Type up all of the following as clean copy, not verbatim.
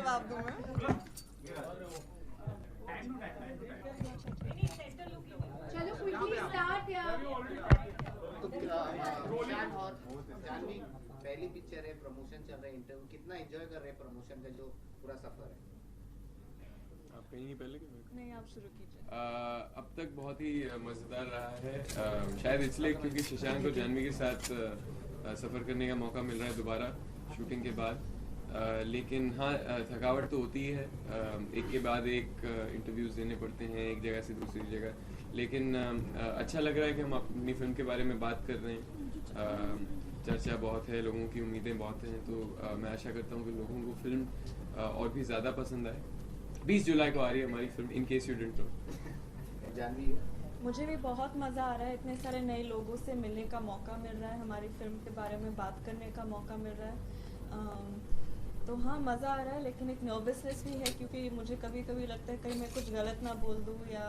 जवाब दूं मैं? चलो क्विकली स्टार्ट यार। तो शान और जानवी पहली पिक्चर है, प्रमोशन चल रहा है, इंटरव्यू कितना एंजॉय कर रहे हैं प्रमोशन का जो पूरा सफर है? आप कहीं पहले के नहीं, आप शुरू कीजिए। अब तक बहुत ही मज़ेदार रहा है, शायद इसलिए क्योंकि शशांक और जानवी के साथ सफ़र करने का मौका मिल रहा है दोबारा शूटिंग के बाद। लेकिन हाँ, थकावट तो होती ही है, एक के बाद एक इंटरव्यूज़ देने पड़ते हैं एक जगह से दूसरी जगह। लेकिन अच्छा लग रहा है कि हम अपनी फिल्म के बारे में बात कर रहे हैं। चर्चा बहुत है, लोगों की उम्मीदें बहुत हैं, तो मैं आशा करता हूँ कि लोगों को फिल्म और भी ज़्यादा पसंद आए। 20 जुलाई को आ रही है हमारी film, in case you didn't know. Janhvi, मुझे भी बहुत मज़ा आ रहा है, इतने सारे नए लोगों से मिलने का मौका मिल रहा है, हमारी फिल्म के बारे में बात करने का मौका मिल रहा है। तो हाँ, मज़ा आ रहा है, लेकिन एक नर्वसनेस भी है क्योंकि मुझे कभी कभी लगता है कहीं मैं कुछ गलत ना बोल दूँ या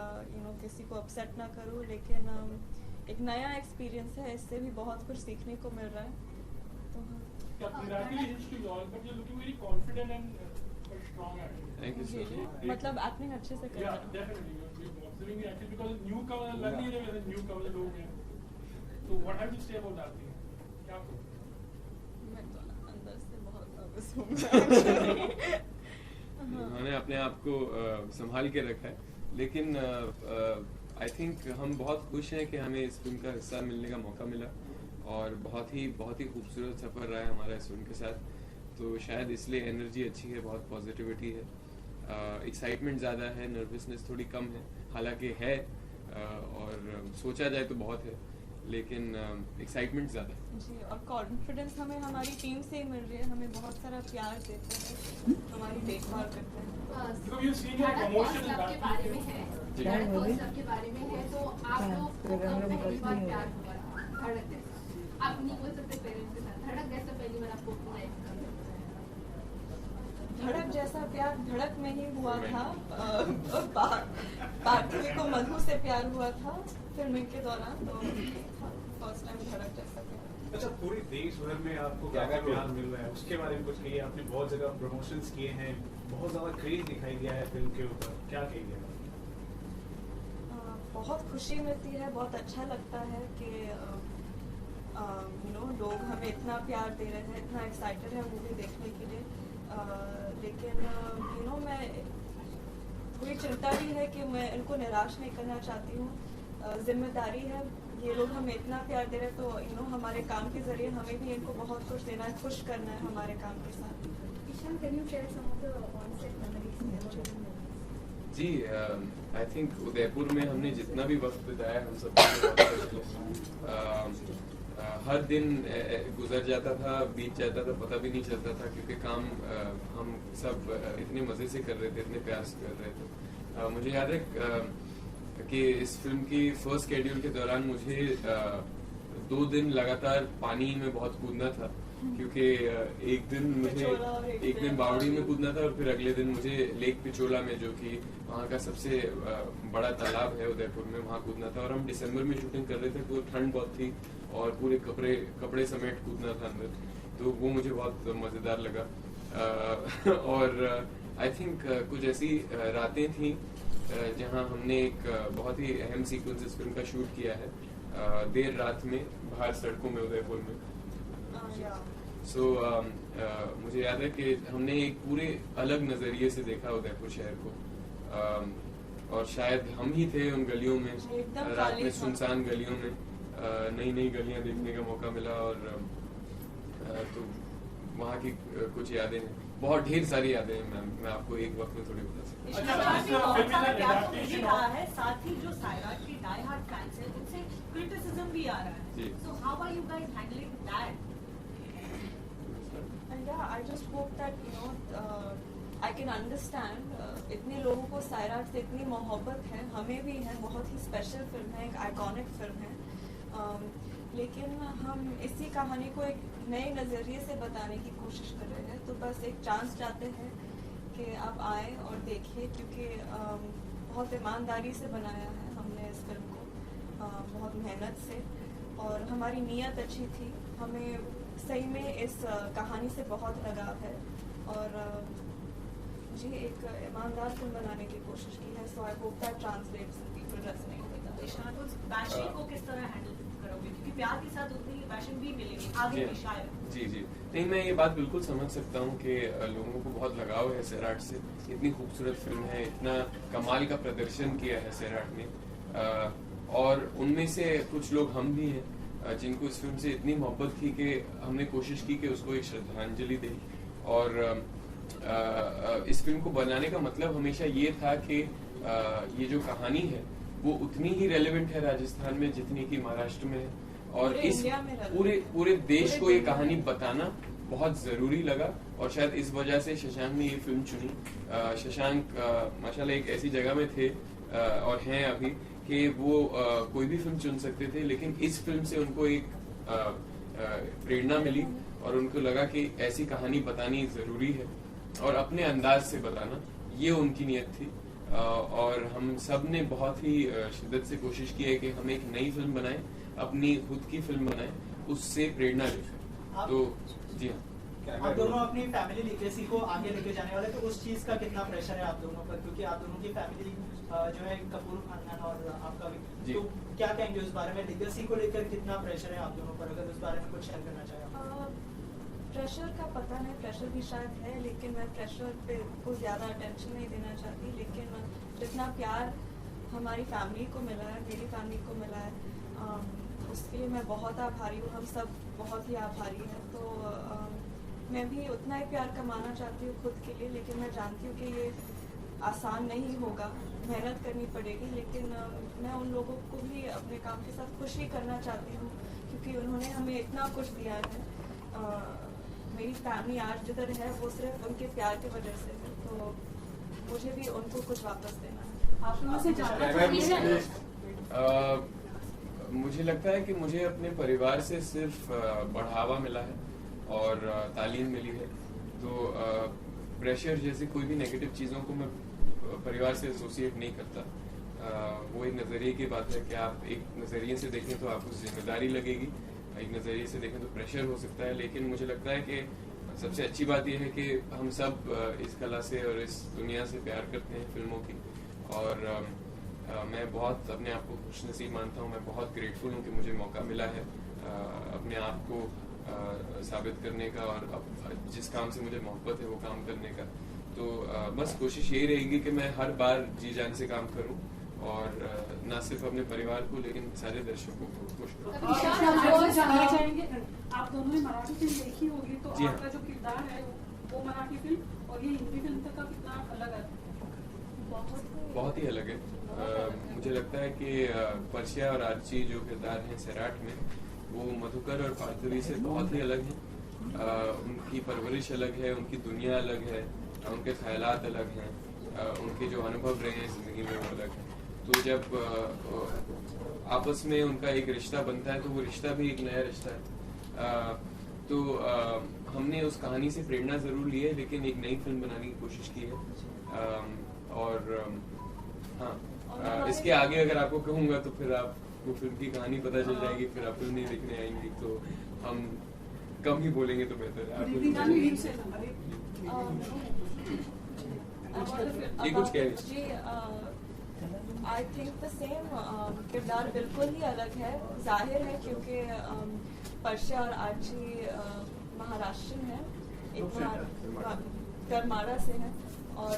किसी को अपसेट ना करूँ। लेकिन एक नया एक्सपीरियंस है, इससे भी बहुत कुछ सीखने को मिल रहा है। तो थैंक यू सो मच। मतलब एक्टिंग अच्छे से कर रहा है। मैं तो अंदर से बहुत नर्वस हूँ। उन्होंने अपने आप को संभाल के रखा है, लेकिन आई थिंक हम बहुत खुश हैं कि हमें इस फिल्म का हिस्सा मिलने का मौका मिला और बहुत ही खूबसूरत सफ़र रहा है हमारा इस फिल्म के साथ। तो शायद इसलिए एनर्जी अच्छी है, बहुत पॉजिटिविटी है, एक्साइटमेंट ज़्यादा है, नर्वसनेस थोड़ी कम है, हालांकि है और सोचा जाए तो बहुत है, लेकिन एक्साइटमेंट ज़्यादा है जी। और कॉन्फिडेंस हमें हमारी टीम से ही मिल रही है, हमें बहुत सारा प्यार देते हैं, हमारी देखभाल करते हैं। के बारे में है, के बारे में है, तो आप लोग को पहली बार प्यार हुआ धड़क जैसा, आप नहीं बोल सकते पेरेंट्स के साथ, धड़क जैसा पहली बार आपको लाइफ का धड़क जैसा प्यार धड़क में ही हुआ था। पार्थवी को मधु से प्यार हुआ था फिल्मिंग के दौरान, तो फर्स्ट टाइम धड़क जैसा प्यार। अच्छा, पूरे देश भर में आपको क्या प्यार मिल रहा है, उसके बारे में कुछ कहिए। आपने बहुत जगह प्रमोशंस किए हैं, बहुत ज़्यादा क्रेज दिखाई दिया है फिल्म के ऊपर, क्या कहिए? बहुत खुशी मिलती है, बहुत अच्छा लगता है कि लोग हमें इतना प्यार दे रहे हैं, इतना एक्साइटेड है मूवी देखने के लिए। लेकिन मैं थोड़ी चिंता भी है कि मैं इनको निराश नहीं करना चाहती हूँ। जिम्मेदारी है, ये लोग हमें इतना प्यार दे रहे हैं, तो हमारे काम के ज़रिए हमें भी इनको बहुत कुछ देना है, खुश करना है हमारे काम के साथ। जी। आई थिंक उदयपुर में हमने जितना भी वक्त बिताया हम सब हर दिन गुजर जाता था, बीत जाता था, पता भी नहीं चलता था, क्योंकि काम हम सब इतने मज़े से कर रहे थे, इतने प्यार से कर रहे थे। मुझे याद है कि इस फिल्म की फर्स्ट शेड्यूल के दौरान मुझे 2 दिन लगातार पानी में बहुत कूदना था, क्योंकि एक दिन बावड़ी में कूदना था और फिर अगले दिन मुझे लेक पिचोला में, जो कि वहाँ का सबसे बड़ा तालाब है उदयपुर में, वहाँ कूदना था। और हम दिसंबर में शूटिंग कर रहे थे, तो ठंड बहुत थी और पूरे कपड़े समेट कूदना था अंदर, तो वो मुझे बहुत मज़ेदार लगा। और आई थिंक कुछ ऐसी रातें थी जहाँ हमने एक बहुत ही अहम सीक्वेंस इस फिल्म का शूट किया है, देर रात में बाहर सड़कों में उदयपुर में। मुझे याद है कि हमने एक पूरे अलग नज़रिए से देखा उदयपुर शहर को, और शायद हम ही थे उन गलियों में, रात में सुनसान गलियों में, नई गलियां देखने का मौका मिला। और तो वहाँ की कुछ यादें हैं, बहुत ढेर सारी यादें हैं मैम, मैं आपको एक वक्त में थोड़ी बता सकता है। साथ ही जो सायराट की डाई हार्ड फैंस हैं, उनसे क्रिटिसिज्म भी आ रहा है, so how are you guys handling that? And yeah, I just hope that I can understand, इतने लोगों को सायराट से इतनी मोहब्बत है, हमें भी है, बहुत ही स्पेशल फिल्म है, एक आइकॉनिक फिल्म है। लेकिन हम इसी कहानी को एक नए नज़रिए से बताने की कोशिश कर रहे हैं, तो बस एक चांस चाहते हैं कि आप आएँ और देखिए, क्योंकि बहुत ईमानदारी से बनाया है हमने इस फिल्म को, बहुत मेहनत से, और हमारी नीयत अच्छी थी, हमें सही में इस कहानी से बहुत लगाव है। और जी एक ईमानदार फिल्म बनाने की कोशिश की है, so I hope that translates and people resonate with that. Ishaan उस बैशिंग को किस तरह हैंडल करोगे, क्योंकि प्यार के साथ उतनी ही बैशिंग भी मिलेगी आगे भी शायद। जी जी नहीं, मैं ये बात बिल्कुल समझ सकता हूँ कि लोगों को बहुत लगाव है सैराट से। इतनी खूबसूरत फिल्म है, इतना कमाल का प्रदर्शन किया है सैराट ने, और उनमें से कुछ लोग हम भी हैं जिनको इस फिल्म से इतनी मोहब्बत थी कि हमने कोशिश की कि उसको एक श्रद्धांजलि दें। और इस फिल्म को बनाने का मतलब हमेशा ये था कि ये जो कहानी है वो उतनी ही रेलेवेंट है राजस्थान में जितनी कि महाराष्ट्र में है, और इस पूरे देश को ये कहानी बताना बहुत जरूरी लगा। और शायद इस वजह से शशांक ने ये फिल्म चुनी। शशांक माशाल्लाह एक ऐसी जगह में थे और हैं अभी कि वो कोई भी फिल्म चुन सकते थे, लेकिन इस फिल्म से उनको एक प्रेरणा मिली और उनको लगा कि ऐसी कहानी बतानी जरूरी है और अपने अंदाज से बताना, ये उनकी नियत थी। और हम सब ने बहुत ही शिद्दत से कोशिश की है कि हम एक नई फिल्म बनाएं, अपनी खुद की फिल्म बनाएं, उससे प्रेरणा लें। तो जी हाँ, आप दोनों अपनी फैमिली लीगेसी को आगे लेके जाने वाले, तो उस चीज का कितना प्रेशर है आप दोनों पर, क्योंकि आप दोनों की फैमिली जो है कपूर खानदान और आपका भी, तो क्या कहेंगे उस बारे में, लीगेसी को लेकर कितना प्रेशर है आप दोनों पर, अगर उस बारे में कुछ शेयर करना चाहें? प्रेशर का पता नहीं, प्रेशर भी शायद है, लेकिन मैं प्रेशर पे को ज़्यादा अटेंशन नहीं देना चाहती। लेकिन जितना प्यार हमारी फैमिली को मिला है, मेरी फैमिली को मिला है, उसके लिए मैं बहुत आभारी हूँ। हम सब बहुत ही आभारी हैं। तो मैं भी उतना ही प्यार कमाना चाहती हूँ खुद के लिए, लेकिन मैं जानती हूँ कि ये आसान नहीं होगा, मेहनत करनी पड़ेगी। लेकिन मैं उन लोगों को भी अपने काम के साथ खुश ही करना चाहती हूँ, क्योंकि उन्होंने हमें इतना कुछ दिया है। मेरी फैमिली आज जिधर है वो सिर्फ उनके प्यार की वजह से है, तो मुझे भी उनको कुछ वापस देना है। आप लोगों से जानना मुझे लगता है कि मुझे अपने परिवार से सिर्फ बढ़ावा मिला है और तालीम मिली है। तो प्रेशर जैसे कोई भी नेगेटिव चीज़ों को मैं परिवार से एसोसिएट नहीं करता। वो एक नज़रिए की बात है कि आप एक नज़रिए से देखें तो आपको जिम्मेदारी लगेगी, एक नज़रिए से देखें तो प्रेशर हो सकता है। लेकिन मुझे लगता है कि सबसे अच्छी बात यह है कि हम सब इस कला से और इस दुनिया से प्यार करते हैं फिल्मों की। और मैं बहुत अपने आप को खुशनसीब मानता हूँ। मैं बहुत ग्रेटफुल हूँ कि मुझे मौका मिला है अपने आप को साबित करने का और जिस काम से मुझे मोहब्बत है वो काम करने का। तो बस कोशिश यही रहेगी कि मैं हर बार जी जान से काम करूँ और न सिर्फ अपने परिवार को लेकिन सारे दर्शकों को खुश करूँ। आप दोनों ने मराठी फिल्म देखी होगी, तो आपका जो किरदार है वो मराठी फिल्म और ये हिंदी फिल्म तक का कितना अलग है? बहुत ही अलग है। मुझे लगता है कि पर्शिया और आर्ची जो किरदार हैं सैराट में, वो मधुकर और पार्थवी से बहुत ही अलग हैं। उनकी परवरिश अलग है, उनकी दुनिया अलग है, उनके ख्यालात अलग हैं, उनके जो अनुभव रहे हैं ज़िंदगी में वो अलग है। तो जब आपस में उनका एक रिश्ता बनता है तो वो रिश्ता भी एक नया रिश्ता है। तो हमने उस कहानी से प्रेरणा ज़रूर ली है, लेकिन एक नई फिल्म बनाने की कोशिश की है। और हाँ, इसके आगे अगर आपको कहूँगा तो फिर आपको फिल्म की कहानी पता चल जाएगी, फिर आप फिल्म नहीं देखने आएंगी, तो हम कम ही बोलेंगे तो बेहतर है। ये कुछ कह रही आई थिंक द सेम किरदार बिल्कुल ही अलग है, जाहिर है, क्योंकि पर्शिया और आर्ची महाराष्ट्र है, एक करमाड़ा से है, और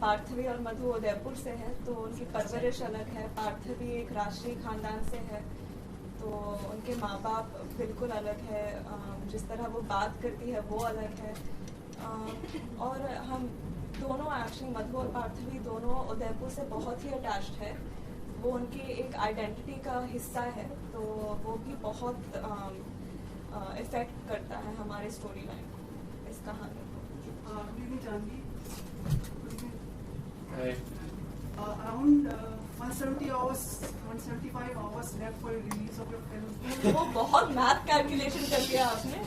पार्थवी और मधु उदयपुर से है। तो उनकी परवरिश अलग है। पार्थवी एक राष्ट्रीय खानदान से है, तो उनके माँ बाप बिल्कुल अलग है, जिस तरह वो बात करती है वो अलग है। और हम दोनों एक्चुअली मधु और पार्थवी दोनों उदयपुर से बहुत ही अटैच्ड है, वो उनकी एक आइडेंटिटी का हिस्सा है, तो वो भी बहुत इफेक्ट करता है हमारे स्टोरी लाइन, इस कहानी को। Around 170 hours, 175 hours left for release of your film. वो बहुत मैथ कैलकुलेशन कर दिया आपने।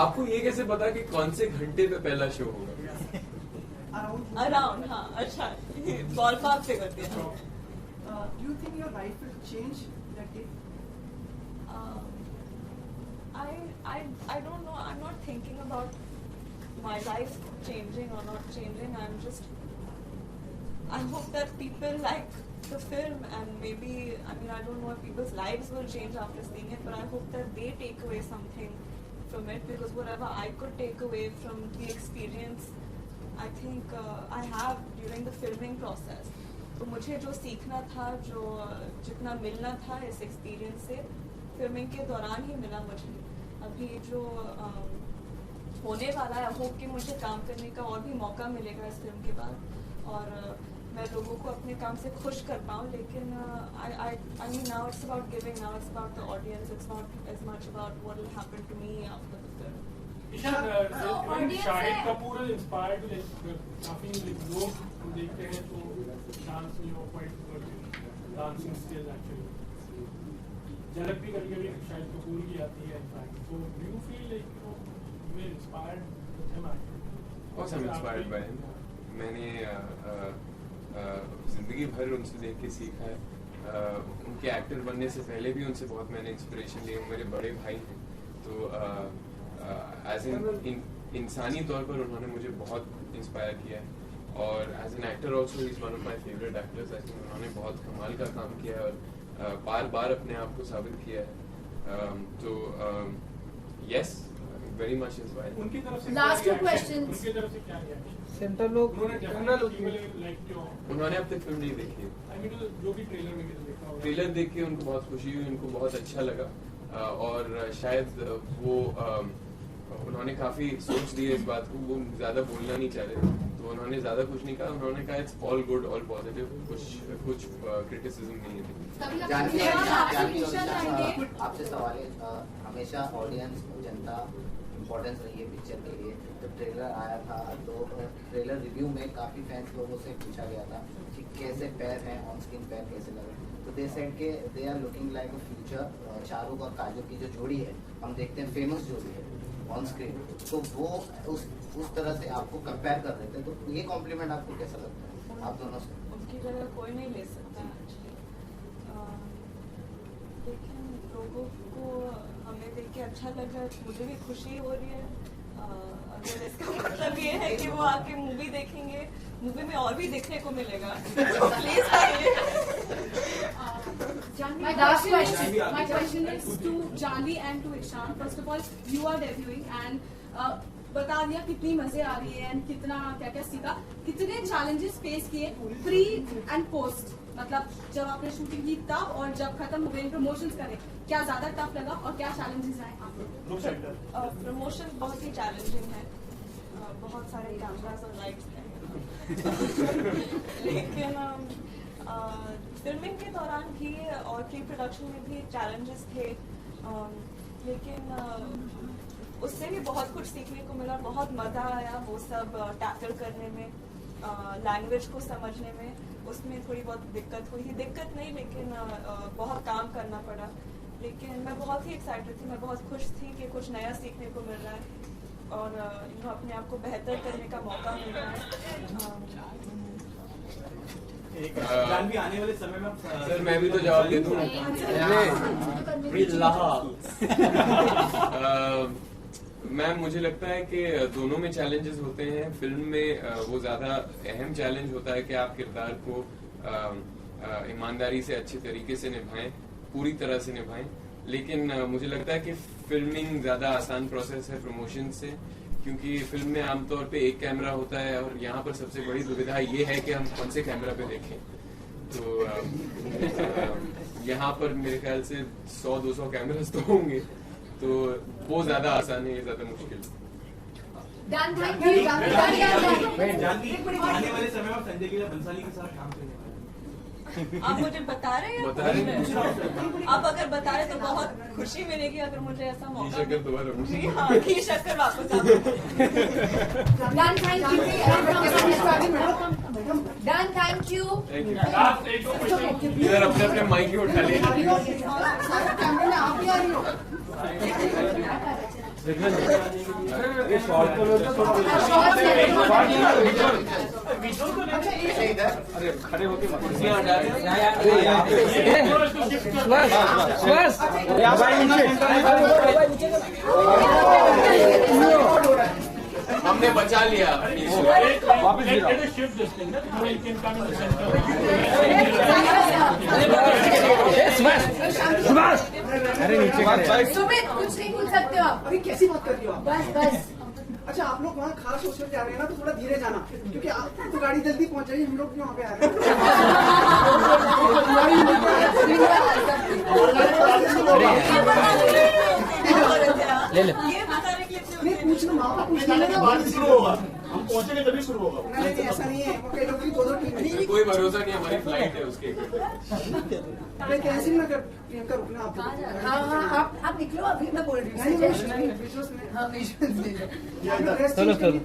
आपको ये कैसे पता कि कौन से घंटे पे पहला शो होगा? अराउंड, हाँ, अच्छा, बॉल पार्क से कर दिया। Do you think your life will change that day? I don't know. I'm not thinking about my life changing or not changing. I hope that people like the film, and maybe, I mean, I don't know if people's lives will change after seeing it, but I hope that they take away something from it, because whatever I could take away from the experience, I think I have during the filming process. तो मुझे जो सीखना था, जो जितना मिलना था इस एक्सपीरियंस से, फिल्मिंग के दौरान ही मिला मुझे. अभी जो होने वाला है, होप कि मुझे काम करने का और भी मौका मिलेगा इस फिल्म के बाद, और मैं लोगों को अपने काम से खुश कर पाऊँ. लेकिन I mean, now it's about giving, now it's about the audience, it's not as much about what will happen to me after the film. Shahid Kapoor is inspired to काफी लोग देखते हैं तो डांस में वो quite good dancing skills actually. झलक भी कभी-कभी शाहिद कपूर की आती है in fact. So do you feel like you were inspired with him actually? Of course I'm inspired by him. मैंने जिंदगी भर उनसे देख के सीखा है. उनके एक्टर बनने से पहले भी उनसे बहुत मैंने इंस्पिरेशन ली. मेरे बड़े भाई हैं, तो एज एन इंसानी तौर पर उन्होंने मुझे बहुत इंस्पायर किया है, और as an actor also he is one of my favourite actors. I think उन्होंने बहुत कमाल का काम किया है और बार बार अपने आप को साबित किया है. तो यस, वेरी मच इंस्पायर्ड. उनकी तरफ से लास्ट टू क्वेश्चंस. उनकी तरफ से क्या रिएक्शन? सेंटर लोग उन्होंने अब तक फिल्म नहीं देखी. जो भी ट्रेलर में देखा होगा, ट्रेलर देख के उनको बहुत खुशी हुई, उनको बहुत अच्छा लगा, और शायद वो उन्होंने काफी सोच ली है इस बात को. वो ज्यादा बोलना नहीं चाह रहे, तो उन्होंने ज्यादा कुछ नहीं कहा. उन्होंने कहा it's all good, all positive, कुछ क्रिटिसिज्म नहीं है. आपसे सवाल है, हमेशा ऑडियंस जनता इम्पोर्टेंस रही है पिक्चर के लिए. तो ट्रेलर आया था, तो ट्रेलर रिव्यू में काफ़ी फैंस लोगों से पूछा गया था कि कैसे पैर हैं, ऑन स्क्रीन पैर कैसे लगे. तो दे सेड के they are looking like a future. Shahrukh और काजोल की जो जोड़ी है, हम देखते हैं फेमस जोड़ी है ऑन स्क्रीन, तो वो उस तरह से आपको कंपेयर कर रहे थे. तो ये कॉम्प्लीमेंट आपको कैसा लगता है, आप दोनों से? उनकी जगह कोई नहीं ले सकता एक्चुअली. लेकिन लोगों को हमें देख के अच्छा लग रहा है, मुझे भी खुशी हो रही है. अगर इसका मतलब ये है कि वो आके मूवी देखेंगे, मूवी में और भी देखने को मिलेगा. प्लीज आइए. My question is to Janvi and to Ishan. First of all, you are debuting and बता दिया कितनी मजे आ रही है and कितना क्या क्या सीखा. कितने challenges face किए प्री एंड पोस्ट, मतलब जब आपने शूटिंग की तब और जब खत्म हुए प्रमोशंस करें, क्या ज्यादा टफ लगा और क्या challenges आए आपको? प्रमोशन बहुत ही चैलेंजिंग है. बहुत सारे कैमरास और लाइट्स हैं. लेकिन फिल्मिंग के दौरान भी और प्री प्रोडक्शन में भी चैलेंजेस थे. लेकिन उससे भी बहुत कुछ सीखने को मिला. बहुत मजा आया वो सब टैकल करने में, लैंग्वेज को समझने में. उसमें थोड़ी बहुत दिक्कत हुई, दिक्कत नहीं लेकिन बहुत काम करना पड़ा. लेकिन मैं बहुत ही एक्साइटेड थी, मैं बहुत खुश थी कि कुछ नया सीखने को मिल रहा है और अपने आप को बेहतर करने का मौका मिल रहा है. आने वाले समय में सर मैं भी तो जवाब दे दूं. मैम, मुझे लगता है कि दोनों में चैलेंजेस होते हैं. फिल्म में वो ज़्यादा अहम चैलेंज होता है कि आप किरदार को ईमानदारी से अच्छे तरीके से निभाएं, पूरी तरह से निभाएं. लेकिन मुझे लगता है कि फिल्मिंग ज़्यादा आसान प्रोसेस है प्रमोशन से, क्योंकि फिल्म में आमतौर पे एक कैमरा होता है और यहाँ पर सबसे बड़ी दुविधा ये है कि हम कौन से कैमरा पे देखें. तो यहाँ पर मेरे ख्याल से 100-200 कैमरास तो होंगे, तो वो ज्यादा आसान है, ये ज्यादा मुश्किल. आने वाले समय में संजय लीला बंसाली के साथ काम करने वाले आप मुझे बता रहे हैं? आप अगर बता रहे तो बहुत खुशी मिलेगी अगर मुझे ऐसा मौका मिले. हाँ, घी शक्कर वापस Done, thank you. इधर अपने अपने माइक ही उठा ले. अरे खड़े होके कुर्सियां हटा दे. हमने बचा लिया। वापस shift this thing that you can come in the centre. Subhash अरे नीचे का सुमित कुछ नहीं बोल सकते हो आप। अरे कैसी बात कर रही हो आप? बस बस अच्छा आप लोग वहाँ खास सोच कर जा रहे हैं ना, तो थोड़ा धीरे जाना, क्योंकि आप तो गाड़ी जल्दी पहुँच जाएगी, हम लोग भी वहाँ पे आ रहे ले ले। नहीं पूछना, माँ बाप पूछना शुरू होगा, हम पहुंचेंगे तभी शुरू होगा। नहीं ऐसा नहीं है, कई लोग दो टीम है। कोई भरोसा नहीं, हमारी फ्लाइट है उसके। अरे कैंसिल ना कर प्रियंका, रुकना आप। हाँ आप निकलो, अभी मैं बोल रही हूँ। चलो चलो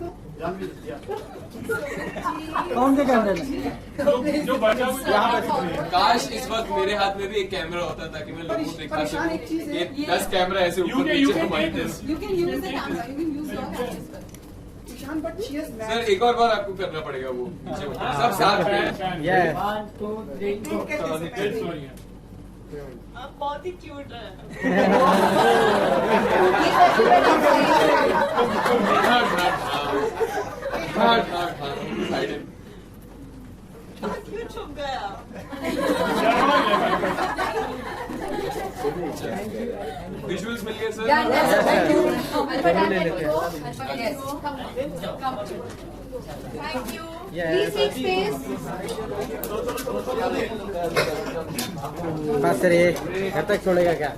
कौन से कैमरे में जो बचा हुआ काश इस वक्त मेरे हाथ में भी एक कैमरा होता ताकि मैं लोगों को दिखा सकूं। ये 10 कैमरा ऐसे ऊपर नीचे हमारे You can use the camera. You can use your cameras. Ishaan but she has sir एक और बार आपको करना पड़ेगा वो नीचे सब साथ में। यस 1 2 3 सॉरी आप बहुत ही क्यूट है। क्यों छुप गया? विजुअल्स मिल गए sir. Thank you. Please take space. बस रे घर तक छोड़ेगा क्या?